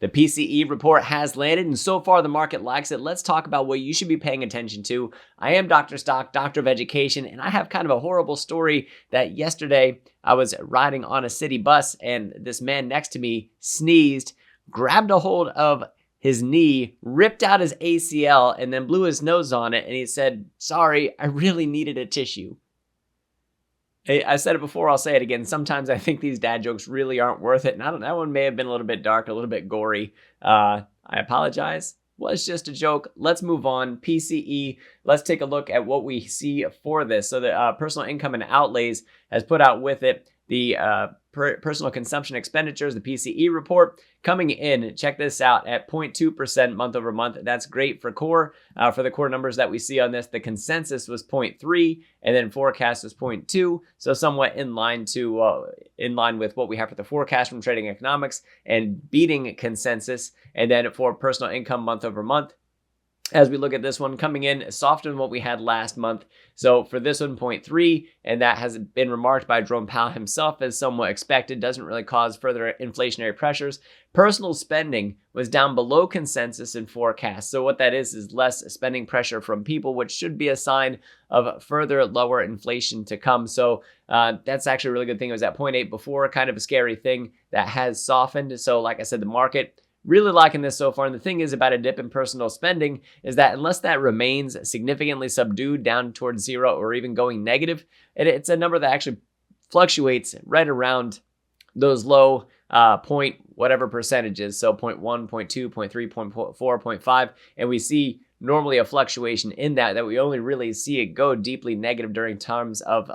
The PCE report has landed, and so far the market likes it. Let's talk about what you should be paying attention to. I am Dr. Stock, Doctor of Education, and I have kind of a horrible story that yesterday I was riding on a city bus, and this man next to me sneezed, grabbed a hold of his knee, ripped out his ACL, and then blew his nose on it, and he said, "Sorry, I really needed a tissue." I said it before, I'll say it again. Sometimes I think these dad jokes really aren't worth it. And I don't know, that one may have been a little bit dark, a little bit gory. I apologize. Was just a joke. Let's move on. PCE. Let's take a look at what we see for this. So the personal income and outlays has put out with it the personal consumption expenditures, the PCE report, coming in. Check this out at 0.2% month over month. That's great for core. For the core numbers that we see on this, the consensus was 0.3, and then forecast was 0.2. So somewhat in line with what we have for the forecast from Trading Economics and beating consensus. And then for personal income month over month, as we look at this one coming in softer than what we had last month. So for this one, 0.3, and that has been remarked by Jerome Powell himself as somewhat expected, doesn't really cause further inflationary pressures. Personal spending was down below consensus and forecast. So what that is less spending pressure from people, which should be a sign of further lower inflation to come. So that's actually a really good thing. It was at 0.8 before, kind of a scary thing that has softened. So like I said, the market really liking this so far. And the thing is about a dip in personal spending is that unless that remains significantly subdued down towards zero or even going negative, it's a number that actually fluctuates right around those low point whatever percentages. So 0.1, 0.2, 0.3, 0.4, 0.5. And we see normally a fluctuation in that we only really see it go deeply negative during times of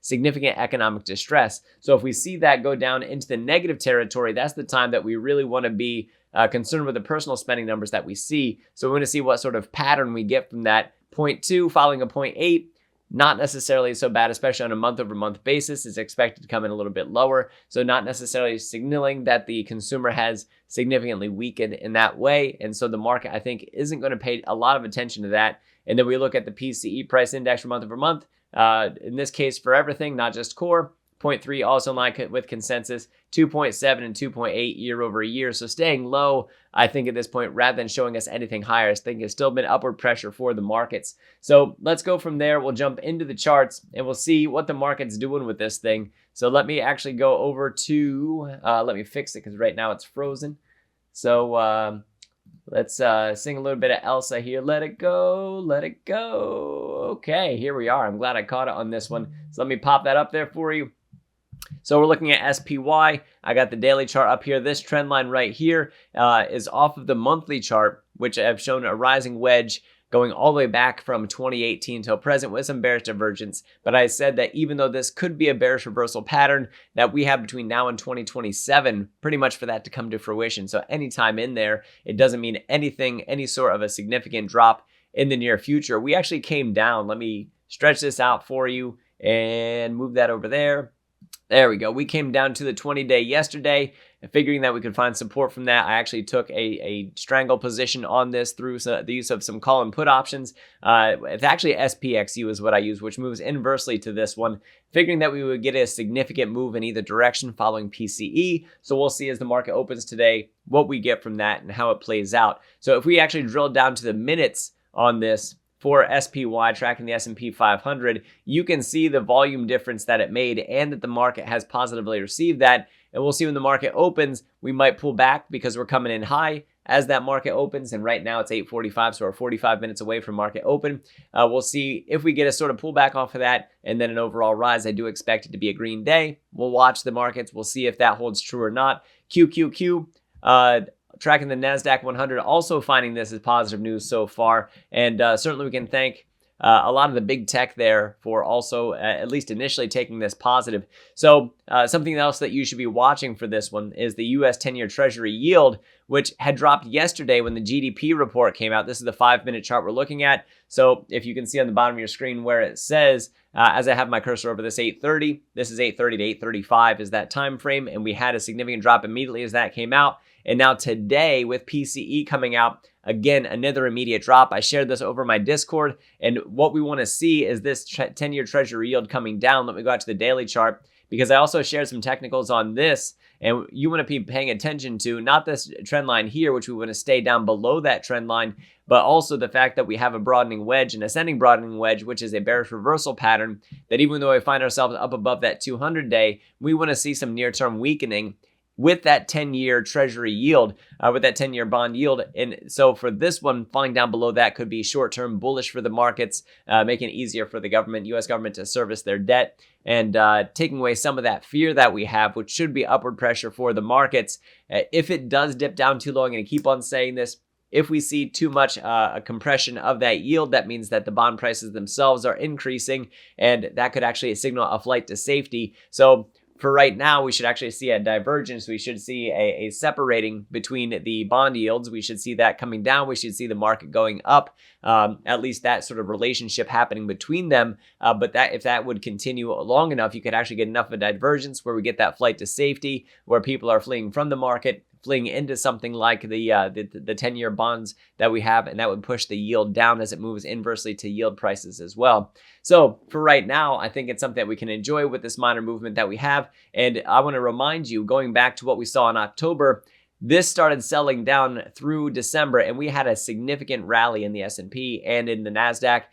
significant economic distress. So if we see that go down into the negative territory, that's the time that we really want to be concerned with the personal spending numbers that we see. So we want to see what sort of pattern we get from that 0.2 following a 0.8. Not necessarily so bad, especially on a month-over-month basis. It's expected to come in a little bit lower. So not necessarily signaling that the consumer has significantly weakened in that way. And so the market, I think, isn't going to pay a lot of attention to that. And then we look at the PCE price index for month-over-month. In this case, for everything, not just core. 0.3 also in line with consensus, 2.7 and 2.8 year over year. So staying low, I think at this point, rather than showing us anything higher, I think it's still been upward pressure for the markets. So let's go from there. We'll jump into the charts and we'll see what the market's doing with this thing. So let me actually go over to, let me fix it because right now it's frozen. So let's sing a little bit of Elsa here. Let it go, let it go. Okay, here we are. I'm glad I caught it on this one. So let me pop that up there for you. So we're looking at SPY. I got the daily chart up here. This trend line right here is off of the monthly chart, which I've shown a rising wedge going all the way back from 2018 till present with some bearish divergence. But I said that even though this could be a bearish reversal pattern that we have between now and 2027, pretty much for that to come to fruition. So anytime in there, it doesn't mean anything, any sort of a significant drop in the near future. We actually came down. Let me stretch this out for you and move that over there. There we go. We came down to the 20-day yesterday, figuring that we could find support from that. I actually took a strangle position on this through the use of some call and put options. It's actually SPXU is what I use, which moves inversely to this one, figuring that we would get a significant move in either direction following PCE. So we'll see as the market opens today what we get from that and how it plays out. So if we actually drill down to the minutes on this, for SPY tracking the S&P 500, you can see the volume difference that it made and that the market has positively received that. And we'll see when the market opens, we might pull back because we're coming in high as that market opens. And right now it's 8:45, so we're 45 minutes away from market open. We'll see if we get a sort of pullback off of that and then an overall rise. I do expect it to be a green day. We'll watch the markets. We'll see if that holds true or not. QQQ. Tracking the NASDAQ 100, also finding this as positive news so far. And certainly we can thank a lot of the big tech there for also at least initially taking this positive. So something else that you should be watching for this one is the U.S. 10-year Treasury yield, which had dropped yesterday when the GDP report came out. This is the 5-minute chart we're looking at. So if you can see on the bottom of your screen where it says, as I have my cursor over this 8:30, this is 8:30 to 8:35 is that time frame. And we had a significant drop immediately as that came out. And now today with PCE coming out, again, another immediate drop. I shared this over my Discord. And what we want to see is this 10-year Treasury yield coming down. Let me go out to the daily chart because I also shared some technicals on this, and you want to be paying attention to not this trend line here, which we want to stay down below that trend line, but also the fact that we have a broadening wedge, an ascending broadening wedge, which is a bearish reversal pattern, that even though we find ourselves up above that 200-day, we want to see some near-term weakening with that 10-year Treasury yield, with that 10-year bond yield. And so for this one, falling down below that could be short-term bullish for the markets, making it easier for the government, U.S. government, to service their debt, and taking away some of that fear that we have, which should be upward pressure for the markets. If it does dip down too low, I'm going to keep on saying this, if we see too much a compression of that yield, that means that the bond prices themselves are increasing, and that could actually signal a flight to safety. So for right now, we should actually see a divergence. We should see a separating between the bond yields. We should see that coming down. We should see the market going up, at least that sort of relationship happening between them. But that if that would continue long enough, you could actually get enough of a divergence where we get that flight to safety, where people are fleeing from the market, fleeing into something like the 10-year bonds that we have, and that would push the yield down as it moves inversely to yield prices as well. So for right now, I think it's something that we can enjoy with this minor movement that we have. And I want to remind you, going back to what we saw in October, this started selling down through December, and we had a significant rally in the S&P and in the NASDAQ.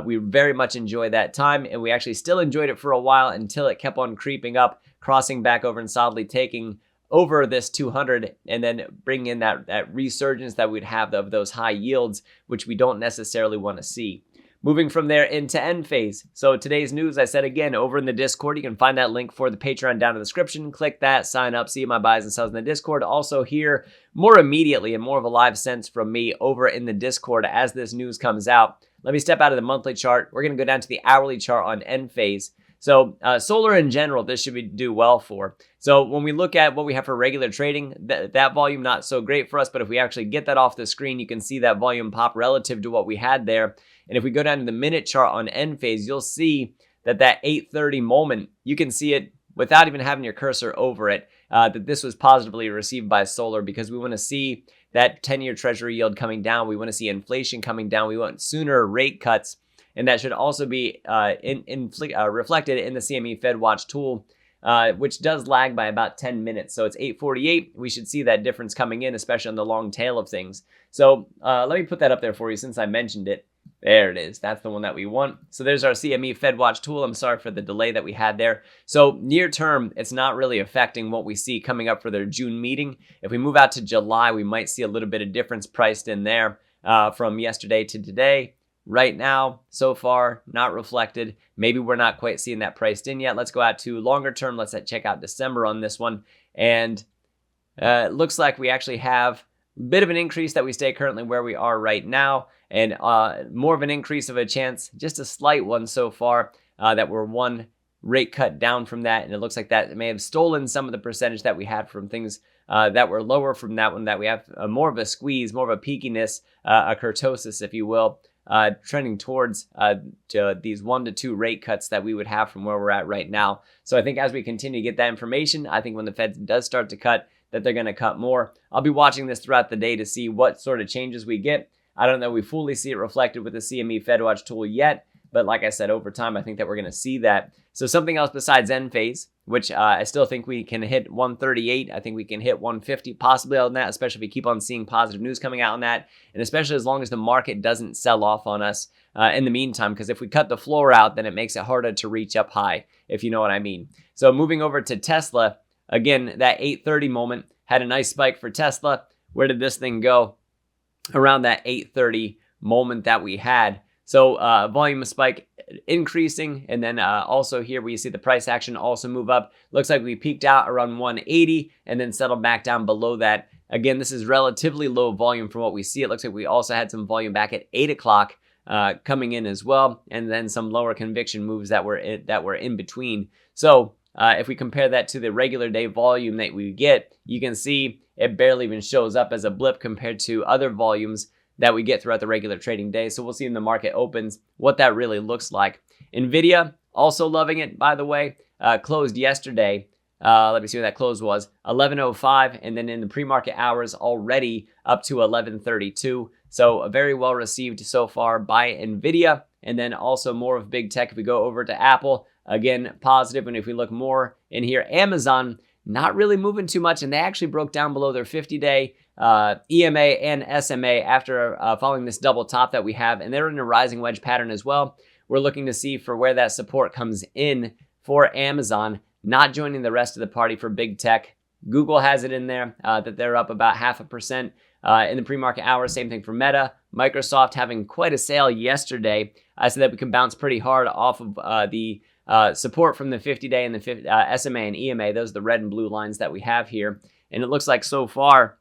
We very much enjoyed that time, and we actually still enjoyed it for a while until it kept on creeping up, crossing back over and solidly taking over this 200, and then bring in that resurgence that we'd have of those high yields, which we don't necessarily want to see. Moving from there into end phase. So today's news, I said again, over in the Discord, you can find that link for the Patreon down in the description. Click that, sign up, see my buys and sells in the Discord. Also hear more immediately and more of a live sense from me over in the Discord as this news comes out. Let me step out of the monthly chart. We're going to go down to the hourly chart on end phase. So solar in general, this should do well for. So when we look at what we have for regular trading, that volume not so great for us, but if we actually get that off the screen, you can see that volume pop relative to what we had there. And if we go down to the minute chart on end phase, you'll see that 8:30 moment, you can see it without even having your cursor over it, that this was positively received by solar, because we want to see that 10-year Treasury yield coming down. We want to see inflation coming down. We want sooner rate cuts. And that should also be reflected in the CME Fed Watch tool, which does lag by about 10 minutes. So it's 8:48. We should see that difference coming in, especially on the long tail of things. So let me put that up there for you since I mentioned it. There it is. That's the one that we want. So there's our CME Fed Watch tool. I'm sorry for the delay that we had there. So near term, it's not really affecting what we see coming up for their June meeting. If we move out to July, we might see a little bit of difference priced in there from yesterday to today. Right now, so far, not reflected. Maybe we're not quite seeing that priced in yet. Let's go out to longer term. Let's check out December on this one. And it looks like we actually have a bit of an increase that we stay currently where we are right now. And more of an increase of a chance, just a slight one so far, that we're one rate cut down from that. And it looks like that may have stolen some of the percentage that we had from things that were lower from that one, that we have more of a squeeze, more of a peakiness, a kurtosis, if you will. Trending towards to these 1 to 2 rate cuts that we would have from where we're at right now. So I think as we continue to get that information, I think when the Fed does start to cut, that they're going to cut more. I'll be watching this throughout the day to see what sort of changes we get. I don't know if we fully see it reflected with the CME Fed Watch tool yet, but like I said, over time, I think that we're going to see that. So something else besides end phase, which I still think we can hit 138. I think we can hit 150 possibly on that, especially if we keep on seeing positive news coming out on that, and especially as long as the market doesn't sell off on us in the meantime, because if we cut the floor out, then it makes it harder to reach up high, if you know what I mean. So moving over to Tesla, again, that 8:30 moment had a nice spike for Tesla. Where did this thing go? Around that 8:30 moment that we had. So volume spike increasing, and then also here where you see the price action also move up. Looks like we peaked out around 180 and then settled back down below that. Again, this is relatively low volume from what we see. It looks like we also had some volume back at 8 o'clock coming in as well, and then some lower conviction moves that were in between. So if we compare that to the regular day volume that we get, you can see it barely even shows up as a blip compared to other volumes that we get throughout the regular trading day. So we'll see when the market opens what that really looks like. NVIDIA, also loving it, by the way, closed yesterday. Let me see what that close was, 11:05, and then in the pre-market hours already up to 11:32. So very well received so far by NVIDIA. And then also more of big tech. If we go over to Apple, again, positive. And if we look more in here. Amazon, not really moving too much, and they actually broke down below their 50-day EMA and SMA after following this double top that we have, and they're in a rising wedge pattern as well. We're looking to see for where that support comes in for Amazon, not joining the rest of the party for big tech. Google has it in there that they're up about 0.5% in the pre-market hours. Same thing for Meta. Microsoft having quite a sale yesterday so that we can bounce pretty hard off of the support from the 50-day and the SMA and EMA. Those are the red and blue lines that we have here. And it looks like so far,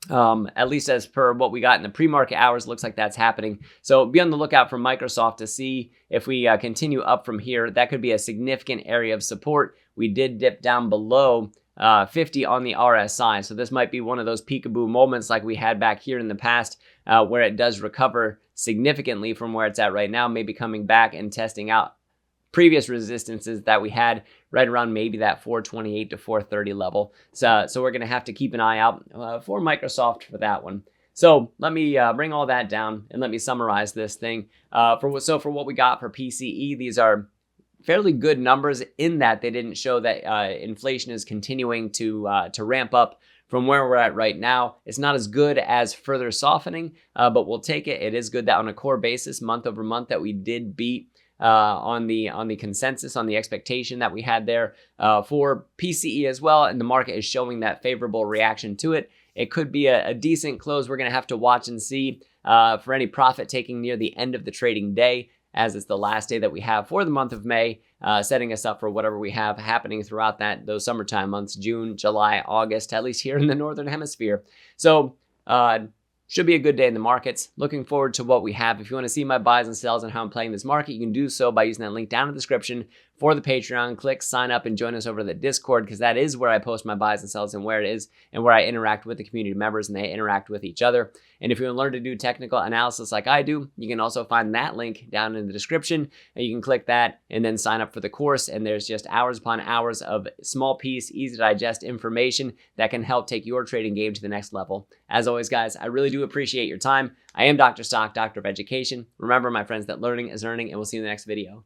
at least as per what we got in the pre-market hours, looks like that's happening. So be on the lookout for Microsoft to see if we continue up from here. That could be a significant area of support. We did dip down below 50 on the RSI. So this might be one of those peekaboo moments like we had back here in the past where it does recover significantly from where it's at right now, maybe coming back and testing out previous resistances that we had right around maybe that 428 to 430 level. So we're going to have to keep an eye out for Microsoft for that one. So let me bring all that down and let me summarize this thing. For what we got for PCE, these are fairly good numbers in that they didn't show that inflation is continuing to ramp up from where we're at right now. It's not as good as further softening, but we'll take it. It is good that on a core basis, month over month, that we did beat on the consensus, on the expectation that we had there for PCE as well, and the market is showing that favorable reaction to it. It could be a decent close. We're going to have to watch and see for any profit taking near the end of the trading day, as it's the last day that we have for the month of May, setting us up for whatever we have happening throughout those summertime months, June, July, August, at least here in the Northern Hemisphere. So should be a good day in the markets. Looking forward to what we have. If you want to see my buys and sells and how I'm playing this market, you can do so by using that link down in the description for the Patreon. Click sign up and join us over the Discord, because that is where I post my buys and sells and where it is and where I interact with the community members and they interact with each other. And if you want to learn to do technical analysis like I do, you can also find that link down in the description, and you can click that and then sign up for the course. And there's just hours upon hours of small piece, easy to digest information that can help take your trading game to the next level. As always, guys, I really do appreciate your time. I am Dr. Stock, Doctor of Education. Remember, my friends, that learning is earning, and we'll see you in the next video.